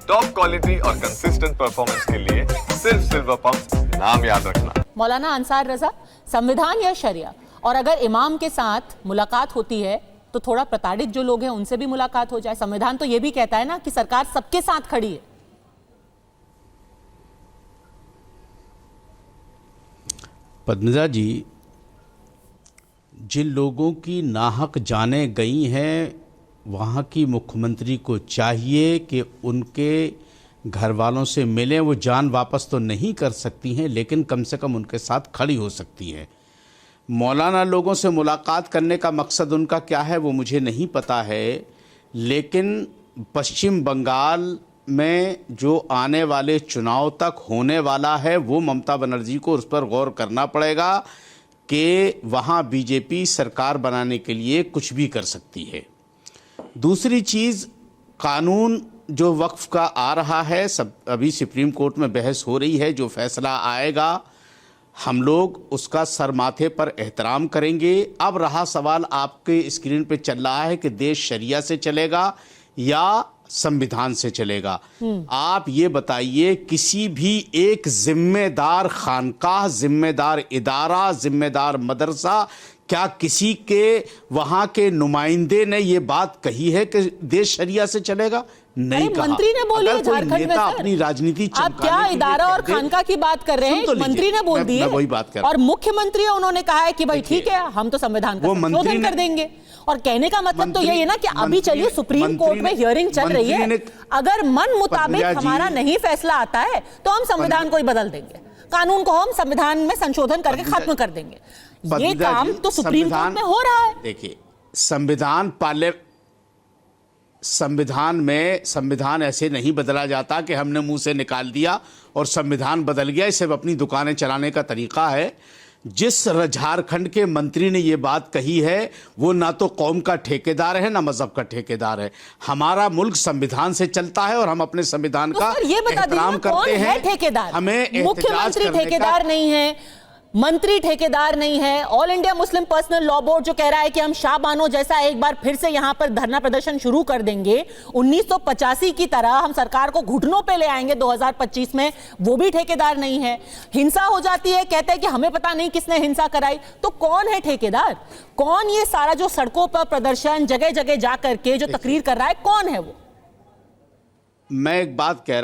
Top quality और consistent performance के लिए सिर्फ सिल्वर पंप, नाम याद रखना। मौलाना अंसार रजा, संविधान या शरिया, और अगर इमाम के साथ मुलाकात होती है तो थोड़ा प्रताड़ित जो लोग हैं उनसे भी मुलाकात हो जाए। संविधान तो यह भी कहता है ना कि सरकार सबके साथ खड़ी है। पद्मजा जी, जिन लोगों की नाहक जाने गई हैं वहाँ की मुख्यमंत्री को चाहिए कि उनके घर वालों से मिलें। वो जान वापस तो नहीं कर सकती हैं लेकिन कम से कम उनके साथ खड़ी हो सकती हैं। मौलाना लोगों से मुलाकात करने का मकसद उनका क्या है वो मुझे नहीं पता है, लेकिन पश्चिम बंगाल में जो आने वाले चुनाव तक होने वाला है वो ममता बनर्जी को उस पर गौर करना पड़ेगा कि वहाँ बीजेपी सरकार बनाने के लिए कुछ भी कर सकती है। दूसरी चीज़, कानून जो वक्फ का आ रहा है, सब अभी सुप्रीम कोर्ट में बहस हो रही है, जो फैसला आएगा हम लोग उसका सर माथे पर एहतराम करेंगे। अब रहा सवाल, आपके स्क्रीन पे चल रहा है कि देश शरिया से चलेगा या संविधान से चलेगा। आप ये बताइए, किसी भी एक जिम्मेदार खानकाह, जिम्मेदार इदारा, जिम्मेदार मदरसा, क्या किसी के वहां के नुमाइंदे ने ये बात कही है कि देश शरिया से चलेगा? नहीं कहा। मंत्री ने बोली है झारखंड में नेता अपनी राजनीति आप क्या इदारा और खानका की बात कर रहे हैं? मंत्री ने बोल दी है वही बात कर, और मुख्यमंत्री उन्होंने कहा है कि भाई ठीक है हम तो संविधान का संशोधन कर देंगे। और कहने का मतलब तो यही है ना कि अभी चलिए सुप्रीम कोर्ट में हियरिंग चल रही है, अगर मन मुताबिक हमारा नहीं फैसला आता है तो हम संविधान को ही बदल देंगे, कानून को हम संविधान में संशोधन करके खत्म कर देंगे। ये काम तो सुप्रीम कोर्ट में हो रहा है। देखिए, संविधान ऐसे नहीं बदला जाता कि हमने मुंह से निकाल दिया और संविधान बदल गया। इसे अपनी दुकानें चलाने का तरीका है। जिस झारखंड के मंत्री ने ये बात कही है वो ना तो कौम का ठेकेदार है ना मजहब का ठेकेदार है। हमारा मुल्क संविधान से चलता है और हम अपने संविधान का एहतराम करते हैं। ठेकेदार हमें मुख्यमंत्री ठेकेदार नहीं है, मंत्री ठेकेदार नहीं है। All India Muslim personal law board जो कह रहा है कि हम शाह बानो जैसा एक बार फिर से यहां पर धरना प्रदर्शन शुरू कर देंगे 1985 की तरह, हम सरकार को घुटनों पे ले आएंगे 2025 में, वो भी ठेकेदार नहीं है। हिंसा हो जाती है, कहते हैं कि हमें पता नहीं किसने हिंसा कराई, तो कौन है ठेकेदार? कौन ये सारा जो सड़कों पर प्रदर्शन जगह जगह जाकर के जो तकरीर कर रहा है, कौन है वो? मैं एक बात कह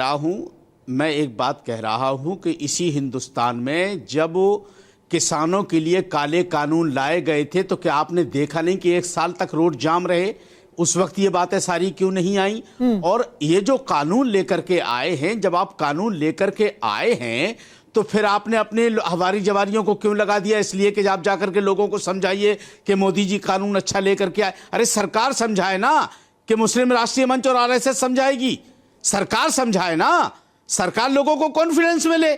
रहा हूं कि इसी हिंदुस्तान में जब किसानों के लिए काले कानून लाए गए थे तो क्या आपने देखा नहीं कि 1 साल तक रोड जाम रहे? उस वक्त ये बातें सारी क्यों नहीं आई? और ये जो कानून लेकर के आए हैं, जब आप कानून लेकर के आए हैं तो फिर आपने अपने हवारी जवारियों को क्यों लगा दिया? इसलिए कि आप जाकर के लोगों को समझाइए कि मोदी जी कानून अच्छा लेकर के आए। अरे सरकार समझाए ना, कि मुस्लिम राष्ट्रीय मंच और आरएसएस समझाएगी? सरकार समझाए ना, सरकार लोगों को कॉन्फिडेंस मिले।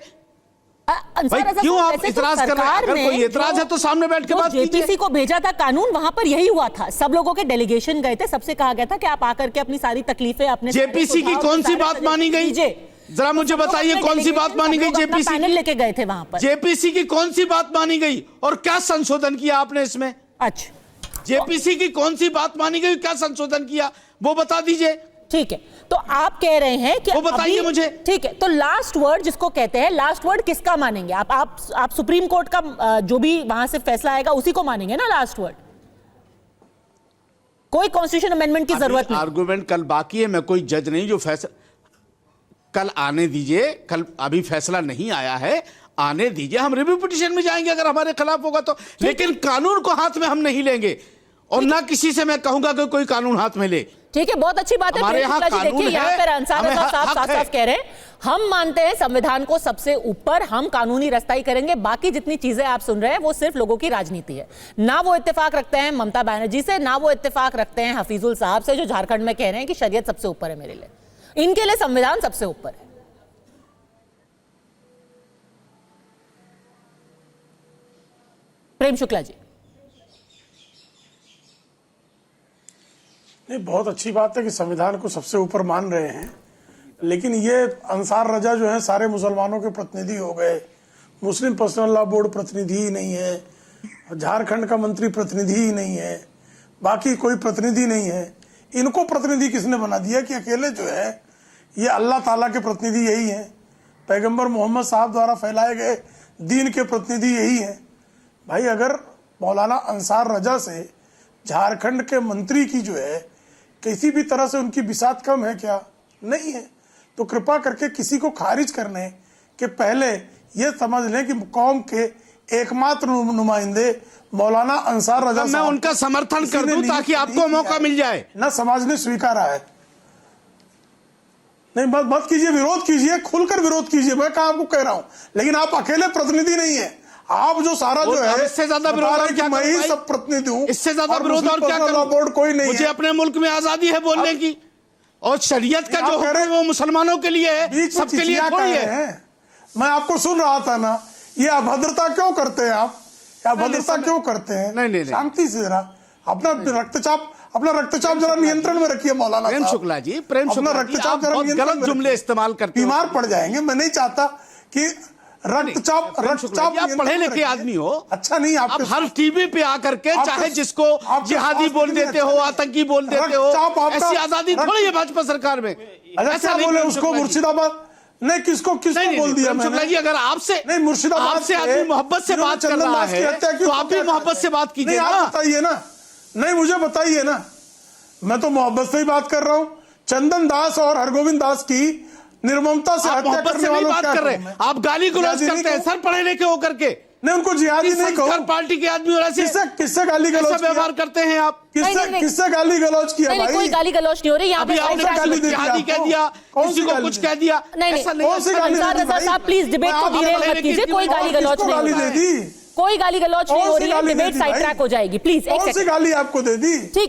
भाई क्यों आप इतराज कर रहे हैं? अगर कोई इतराज है तो सामने बैठ के बात कीजिए। जेपीसी को भेजा था कानून, वहां पर यही हुआ था, सब लोगों के डेलीगेशन गए थे, सबसे कहा गया था कि आप आकर के अपनी सारी तकलीफें अपने जेपीसी की कौन सी बात मानी गई? जरा मुझे बताइए कौन सी बात मानी गई? जेपीसी पैनल लेके गए थे वहां पर, जेपीसी की कौन सी बात मानी गई और क्या संशोधन किया आपने इसमें? अच्छा, जेपीसी की कौन सी बात मानी गई, क्या संशोधन किया वो बता दीजिए। ठीक है, तो आप कह रहे हैं कि वो बताइए मुझे। ठीक है, तो लास्ट वर्ड जिसको कहते हैं, लास्ट वर्ड किसका मानेंगे आप सुप्रीम कोर्ट का जो भी वहां से फैसला आएगा उसी को मानेंगे ना लास्ट वर्ड? कोई कॉन्स्टिट्यूशन अमेंडमेंट की जरूरत नहीं। आर्गुमेंट कल बाकी है, मैं कोई जज नहीं जो फैसला, कल आने दीजिए, कल अभी फैसला नहीं आया है, आने दीजिए, हम रिव्यू पिटीशन में जाएंगे अगर हमारे खिलाफ होगा तो, लेकिन कानून को हाथ में हम नहीं लेंगे और ना किसी से मैं कहूंगा कि कोई कानून हाथ में ले। ठीक है, बहुत अच्छी बात है। हमारे यहाँ देखिए यहाँ पर अंसार रजा साहब साफ कह रहे हैं, हम मानते हैं संविधान को सबसे ऊपर, हम कानूनी रस्ताई करेंगे, बाकी जितनी चीजें आप सुन रहे हैं वो सिर्फ लोगों की राजनीति है। ना वो इत्तेफाक रखते हैं ममता बनर्जी से, ना वो इत्तेफाक रखते हैं हफीजुल साहब से जो झारखंड में कह रहे हैं कि शरीयत सबसे ऊपर है। मेरे लिए, इनके लिए संविधान सबसे ऊपर है। प्रेम शुक्ला जी। नहीं, बहुत अच्छी बात है कि संविधान को सबसे ऊपर मान रहे हैं, लेकिन ये अंसार रजा जो है सारे मुसलमानों के प्रतिनिधि हो गए, मुस्लिम पर्सनल लॉ बोर्ड प्रतिनिधि ही नहीं है, झारखंड का मंत्री प्रतिनिधि ही नहीं है, बाकी कोई प्रतिनिधि नहीं है। इनको प्रतिनिधि किसने बना दिया कि अकेले जो है ये अल्लाह ताला के प्रतिनिधि यही हैं, पैगंबर मोहम्मद साहब द्वारा फैलाए गए दीन के प्रतिनिधि यही हैं। भाई अगर मौलाना अंसार रजा से झारखंड के मंत्री की जो है किसी भी तरह से उनकी बिसात कम है क्या? नहीं है। तो कृपा करके किसी को खारिज करने के पहले ये समझ लें कि कौम के एकमात्र नुमाइंदे मौलाना अंसार रजा मैं उनका समर्थन कर दूं ताकि आपको मौका मिल जाए। ना समाज ने स्वीकारा है। नहीं मत कीजिए, विरोध कीजिए, खुलकर विरोध कीजिए, मैं कहा आपको कह रहा हूं, लेकिन आप अकेले प्रतिनिधि नहीं है। आप जो सारा जो है इससे ज्यादा विरोध और क्या मैं ही करूं सब प्रतिनिधि हूं, इससे ज्यादा विरोध और क्या करूं? बोर्ड कोई नहीं मुझे है। अपने मुल्क में आजादी है बोलने की, और शरीयत का जो हुक्म है वो मुसलमानों के लिए है, सबके लिए थोड़ी है। मैं आपको सुन रहा था ना, ये अभद्रता क्यों करते हैं आप? अभद्रता क्यों करते हैं? नहीं। शांति से जरा अपना रक्तचाप जरा नियंत्रण में रखिए मौलाना प्रेम साहब। शुक्ला जी, प्रेम शुक्ला जी, रक्तचाप आप जरा बहुत नियंत्रण गलत में जुमले रखिए। इस्तेमाल करते हो। बीमार पड़ जाएंगे। मैं नहीं चाहता कि रक्तचाप आप पढ़े लिखे आदमी हो। अच्छा नहीं आप हर टीवी पे आकर के चाहे जिसको जिहादी बोल देते हो, आतंकी बोल देते हो, ऐसी आजादी थोड़ी है भाजपा सरकार में। ऐसा बोले उसको मुर्शिदाबाद नहीं, किसको बोल दिया मैंने? शुक्ला जी, अगर आपसे नहीं मुर्शिदाबाद आपसे आदमी मोहब्बत से बात कर रहा है तो आप भी मोहब्बत से बात कीजिए ना। ना। बताइए ना, नहीं मुझे बताइए ना, मैं तो मोहब्बत से ही बात कर रहा हूं। चंदन दास और हरगोविंद दास की निर्ममता से हत्या मोहब्बत करने से नहीं वालों बात क्या कर रहे, करूं मैं? आप गाली गलौज जिहादी करते हैं नहीं सर, पढ़े लिखे होकर के। नहीं उनको जिहादी नहीं कहूं। पार्टी के आदमी और ऐसे किससे गाली गलौज किया? व्यवहार करते हैं आप। किससे गाली गलौज किया भाई? कोई गाली गलौज नहीं हो रही यहाँ पे। अभी आपने गाली दी जिहादी कह दिया, किसी को कुछ कह दिया। नहीं अंसार रजा साहब प्लीज डिबेट को डिरेल मत कीजिए। कोई गाली गलौज नहीं हो रही, कोई गाली गलौज नहीं हो रही है। डिबेट साइड ट्रैक हो जाएगी प्लीज। कौन सी गाली आपको दे दी? ठीक है।